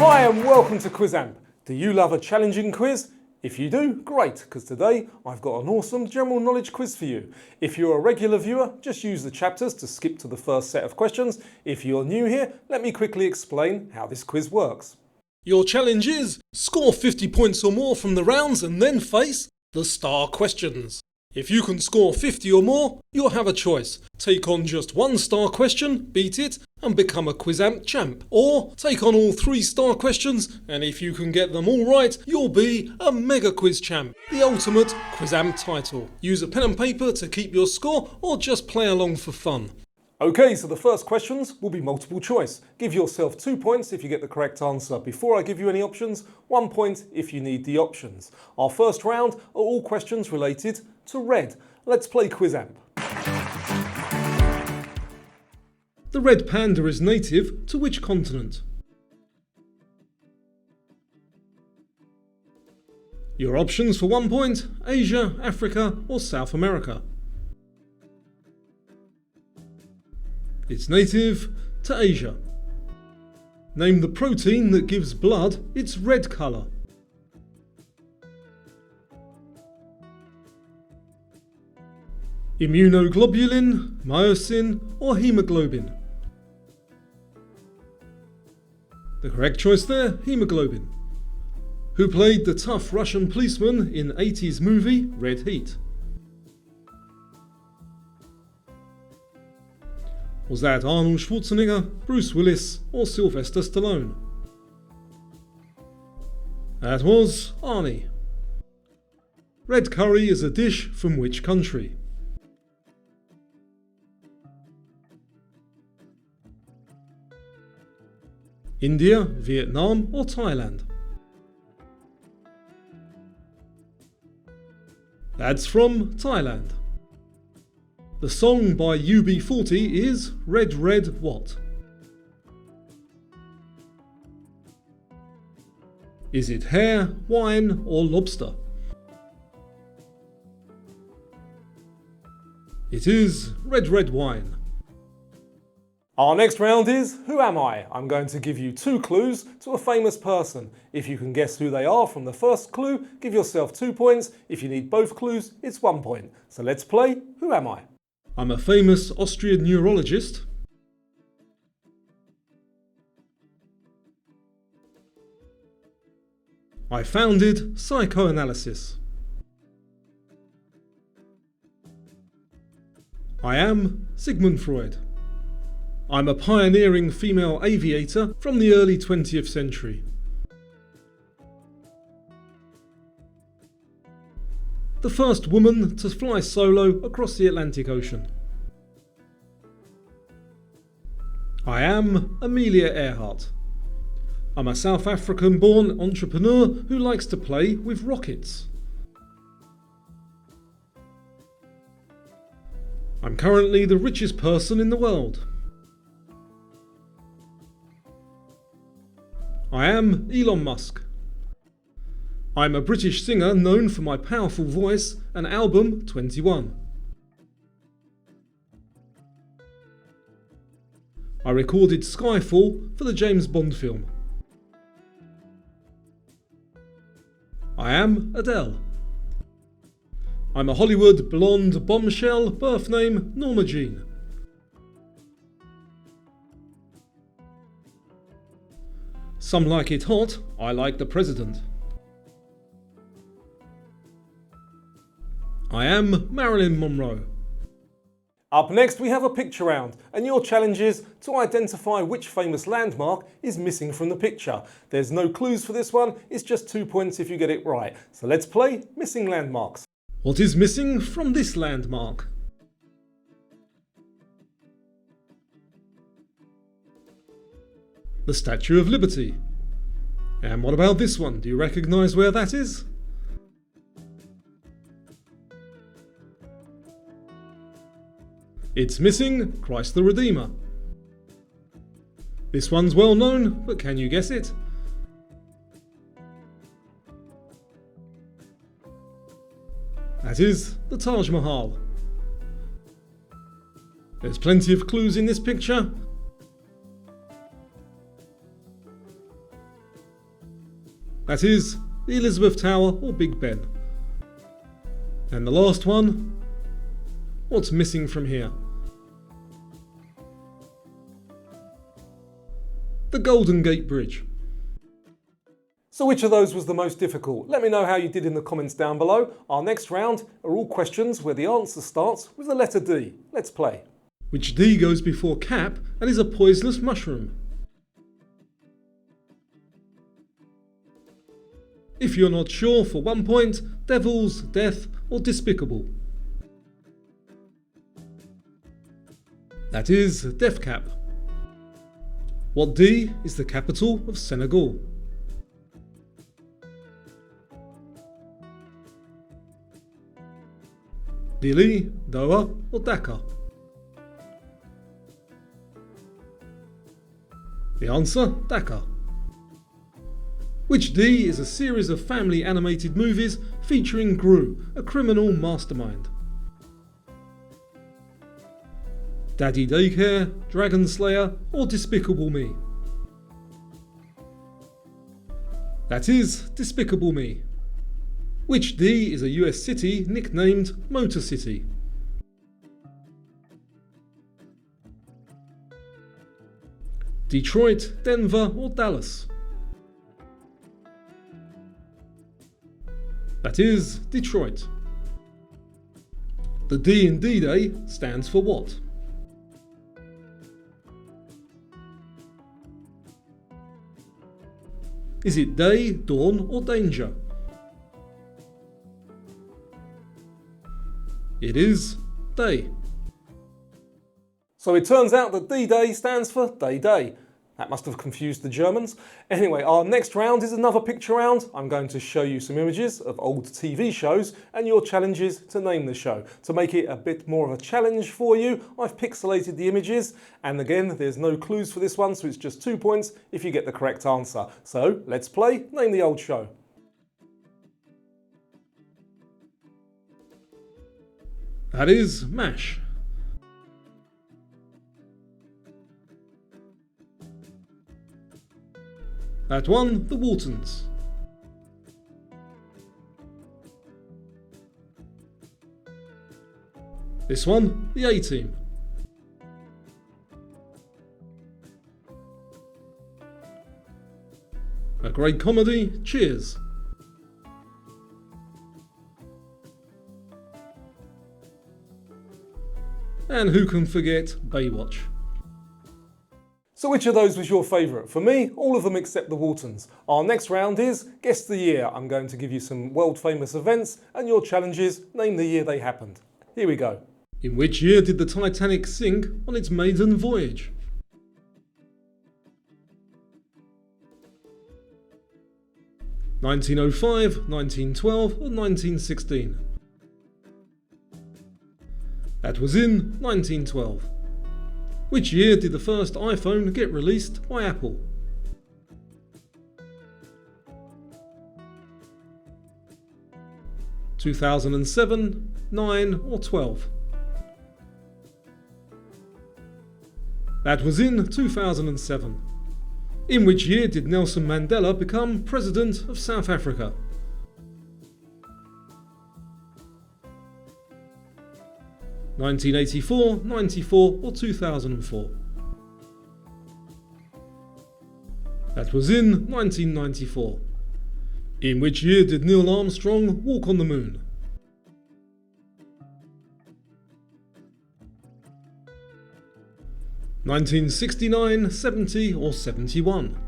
Hi and welcome to Quizamp. Do you love a challenging quiz? If you do, great, because today I've got an awesome general knowledge quiz for you. If you're a regular viewer, just use the chapters to skip to the first set of questions. If you're new here, let me quickly explain how this quiz works. Your challenge is score 50 points or more from the rounds and then face the star questions. If you can score 50 or more, you'll have a choice. Take on just one star question, beat it, and become a Quizamp champ. Or take on all 3 star questions, and if you can get them all right, you'll be a mega quiz champ. The ultimate Quizamp title. Use a pen and paper to keep your score, or just play along for fun. Okay, so the first questions will be multiple choice. Give yourself 2 points if you get the correct answer before I give you any options, 1 point if you need the options. Our first round are all questions related to red. Let's play Quizamp. The red panda is native to which continent? Your options for 1 point: Asia, Africa or South America. It's native to Asia. Name the protein that gives blood its red colour. Immunoglobulin, myosin or haemoglobin? The correct choice there, haemoglobin. Who played the tough Russian policeman in 80s movie Red Heat? Was that Arnold Schwarzenegger, Bruce Willis or Sylvester Stallone? That was Arnie. Red curry is a dish from which country? India, Vietnam or Thailand? That's from Thailand. The song by UB40 is Red Red What? Is it hair, wine or lobster? It is red red wine. Our next round is Who Am I? I'm going to give you 2 clues to a famous person. If you can guess who they are from the first clue, give yourself 2 points. If you need both clues, it's 1 point. So let's play Who Am I? I'm a famous Austrian neurologist. I founded psychoanalysis. I am Sigmund Freud. I'm a pioneering female aviator from the early 20th century. The first woman to fly solo across the Atlantic Ocean. I am Amelia Earhart. I'm a South African-born entrepreneur who likes to play with rockets. I'm currently the richest person in the world. I am Elon Musk. I'm a British singer known for my powerful voice and album 21. I recorded Skyfall for the James Bond film. I am Adele. I'm a Hollywood blonde bombshell, birth name Norma Jean. Some like it hot, I like the president. I am Marilyn Monroe. Up next we have a picture round, and your challenge is to identify which famous landmark is missing from the picture. There's no clues for this one, it's just 2 points if you get it right. So let's play Missing Landmarks. What is missing from this landmark? The Statue of Liberty. And what about this one? Do you recognise where that is? It's missing Christ the Redeemer. This one's well known, but can you guess it? That is the Taj Mahal. There's plenty of clues in this picture. That is, the Elizabeth Tower or Big Ben. And the last one, what's missing from here? The Golden Gate Bridge. So which of those was the most difficult? Let me know how you did in the comments down below. Our next round are all questions where the answer starts with the letter D. Let's play. Which D goes before cap and is a poisonous mushroom? If you're not sure, for 1 point, devils, death or despicable. That is death cap. What D is the capital of Senegal? Dili, Doha or Dakar? The answer, Dakar. Which D is a series of family animated movies featuring Gru, a criminal mastermind? Daddy Daycare, Dragon Slayer or Despicable Me? That is Despicable Me. Which D is a US city nicknamed Motor City? Detroit, Denver or Dallas? That is Detroit. The D in D-Day stands for what? Is it day, dawn or danger? It is day. So it turns out that D-Day stands for Day-Day. That must have confused the Germans. Anyway, our next round is another picture round. I'm going to show you some images of old TV shows and your challenge is to name the show. To make it a bit more of a challenge for you, I've pixelated the images and again, there's no clues for this one, so it's just 2 points if you get the correct answer. So let's play Name the Old Show. That is MASH. That one, the Waltons. This one, the A-Team. A great comedy, Cheers. And who can forget Baywatch? So which of those was your favourite? For me, all of them except the Waltons. Our next round is Guess the Year. I'm going to give you some world famous events and your challenge is name the year they happened. Here we go. In which year did the Titanic sink on its maiden voyage? (1905, 1912 or 1916? That was in 1912. Which year did the first iPhone get released by Apple? (2007, 9 or 12? That was in 2007. In which year did Nelson Mandela become President of South Africa? (1984, 94 or 2004? That was in 1994. In which year did Neil Armstrong walk on the moon? (1969, 70 or 71?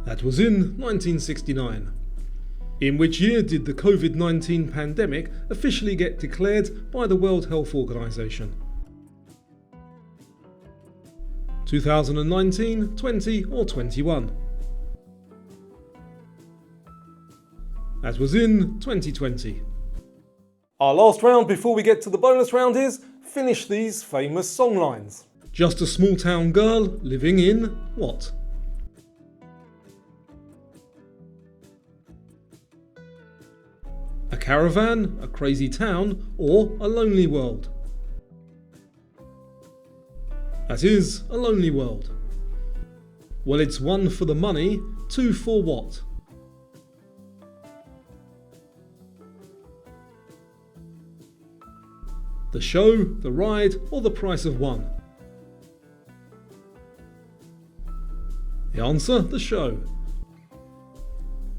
That was in 1969. In which year did the COVID-19 pandemic officially get declared by the World Health Organization? 2019, 20 or 21? That was in 2020. Our last round before we get to the bonus round is finish these famous songlines. Just a small town girl living in what? A caravan, a crazy town, or a lonely world? That is a lonely world. Well, it's 1 for the money, 2 for what? The show, the ride, or the price of 1? The answer, the show.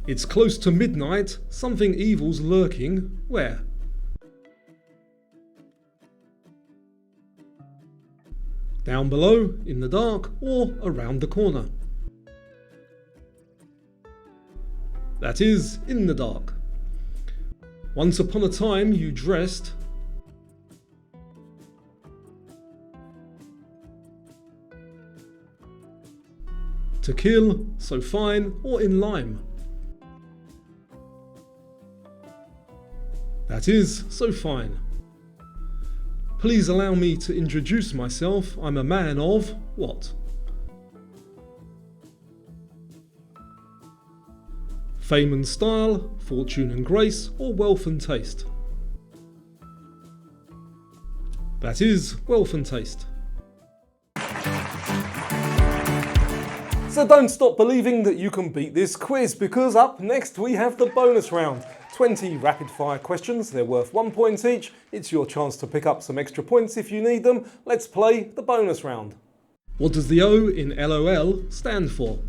It's close to midnight, something evil's lurking, where? Down below, in the dark, or around the corner? That is, in the dark. Once upon a time you dressed to kill, so fine, or in lime? That is, so fine. Please allow me to introduce myself. I'm a man of what? Fame and style, fortune and grace, or wealth and taste? That is, wealth and taste. So don't stop believing that you can beat this quiz, because up next we have the bonus round. 20 rapid fire questions, they're worth 1 point each. It's your chance to pick up some extra points if you need them. Let's play the bonus round. What does the O in LOL stand for?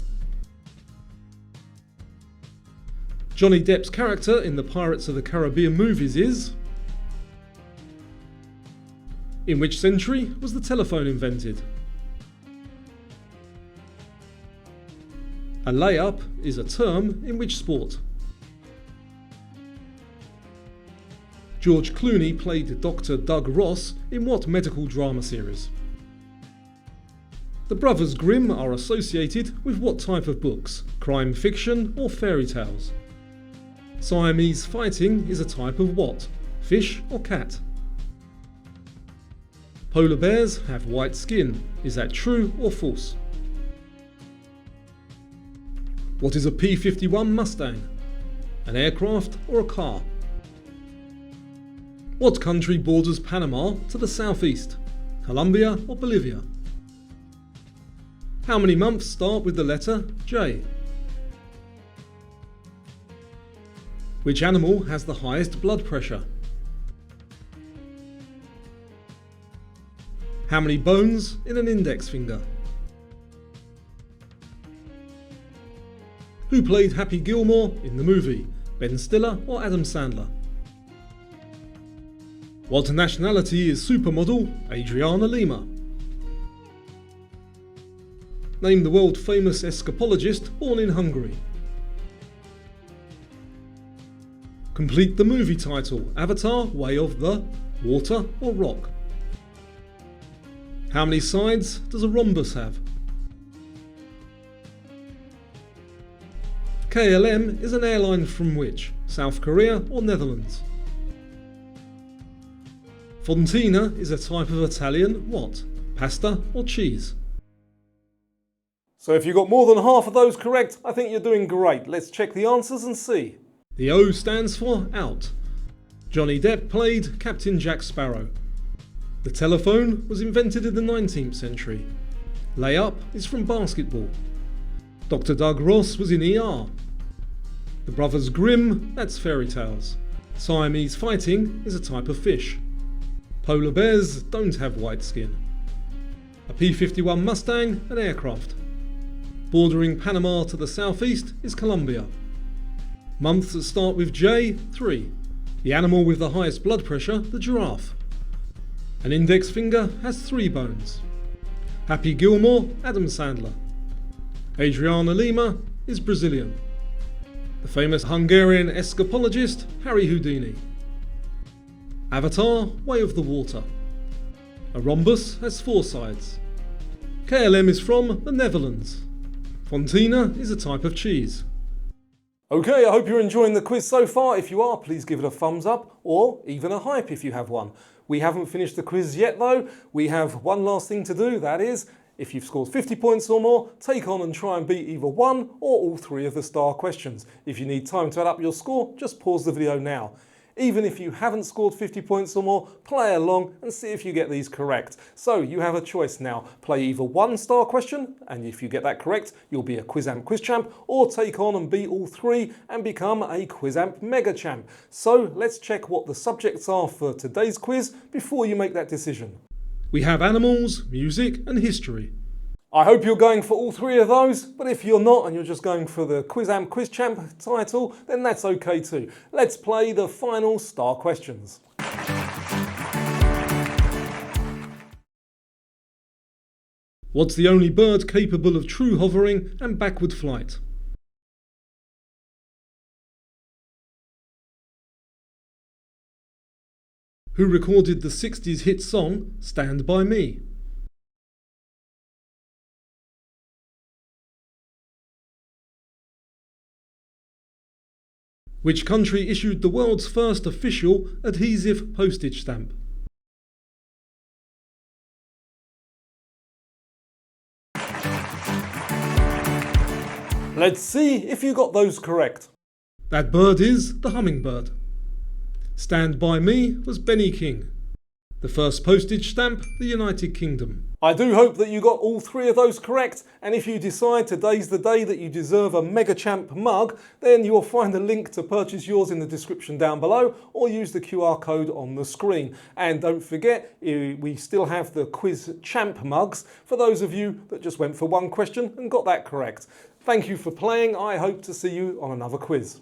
Johnny Depp's character in the Pirates of the Caribbean movies is? In which century was the telephone invented? A layup is a term in which sport? George Clooney played Dr. Doug Ross in what medical drama series? The Brothers Grimm are associated with what type of books? Crime fiction or fairy tales? Siamese fighting is a type of what? Fish or cat? Polar bears have white skin. Is that true or false? What is a P-51 Mustang? An aircraft or a car? What country borders Panama to the southeast? Colombia or Bolivia? How many months start with the letter J? Which animal has the highest blood pressure? How many bones in an index finger? Who played Happy Gilmore in the movie? Ben Stiller or Adam Sandler? What nationality is supermodel Adriana Lima? Name the world famous escapologist born in Hungary. Complete the movie title. Avatar, Way of the Water or Rock? How many sides does a rhombus have? KLM is an airline from which? South Korea or Netherlands? Fontina is a type of Italian what? Pasta or cheese? So if you got more than half of those correct, I think you're doing great. Let's check the answers and see. The O stands for out. Johnny Depp played Captain Jack Sparrow. The telephone was invented in the 19th century. Layup is from basketball. Dr. Doug Ross was in ER. The Brothers Grimm, that's fairy tales. Siamese fighting is a type of fish. Polar bears don't have white skin. A P-51 Mustang, an aircraft. Bordering Panama to the southeast is Colombia. Months that start with J, 3. The animal with the highest blood pressure, the giraffe. An index finger has 3 bones. Happy Gilmore, Adam Sandler. Adriana Lima is Brazilian. The famous Hungarian escapologist, Harry Houdini. Avatar, Way of the Water. A rhombus has 4 sides. KLM is from the Netherlands. Fontina is a type of cheese. Okay, I hope you're enjoying the quiz so far. If you are, please give it a thumbs up or even a hype if you have one. We haven't finished the quiz yet though. We have one last thing to do, that is, if you've scored 50 points or more, take on and try and beat either one or all 3 of the star questions. If you need time to add up your score, just pause the video now. Even if you haven't scored 50 points or more, play along and see if you get these correct. So you have a choice now. Play either 1-star question, and if you get that correct, you'll be a Quizamp Quiz Champ, or take on and beat all 3 and become a Quizamp Mega Champ. So let's check what the subjects are for today's quiz before you make that decision. We have animals, music and history. I hope you're going for all 3 of those, but if you're not and you're just going for the Quizamp Quiz Champ title, then that's okay too. Let's play the final star questions. What's the only bird capable of true hovering and backward flight? Who recorded the 60s hit song Stand By Me? Which country issued the world's first official adhesive postage stamp? Let's see if you got those correct. That bird is the hummingbird. Stand By Me was Benny King. The first postage stamp, the United Kingdom. I do hope that you got all 3 of those correct, and if you decide today's the day that you deserve a Mega Champ mug, then you'll find a link to purchase yours in the description down below, or use the QR code on the screen. And don't forget, we still have the Quiz Champ mugs for those of you that just went for 1 question and got that correct. Thank you for playing. I hope to see you on another quiz.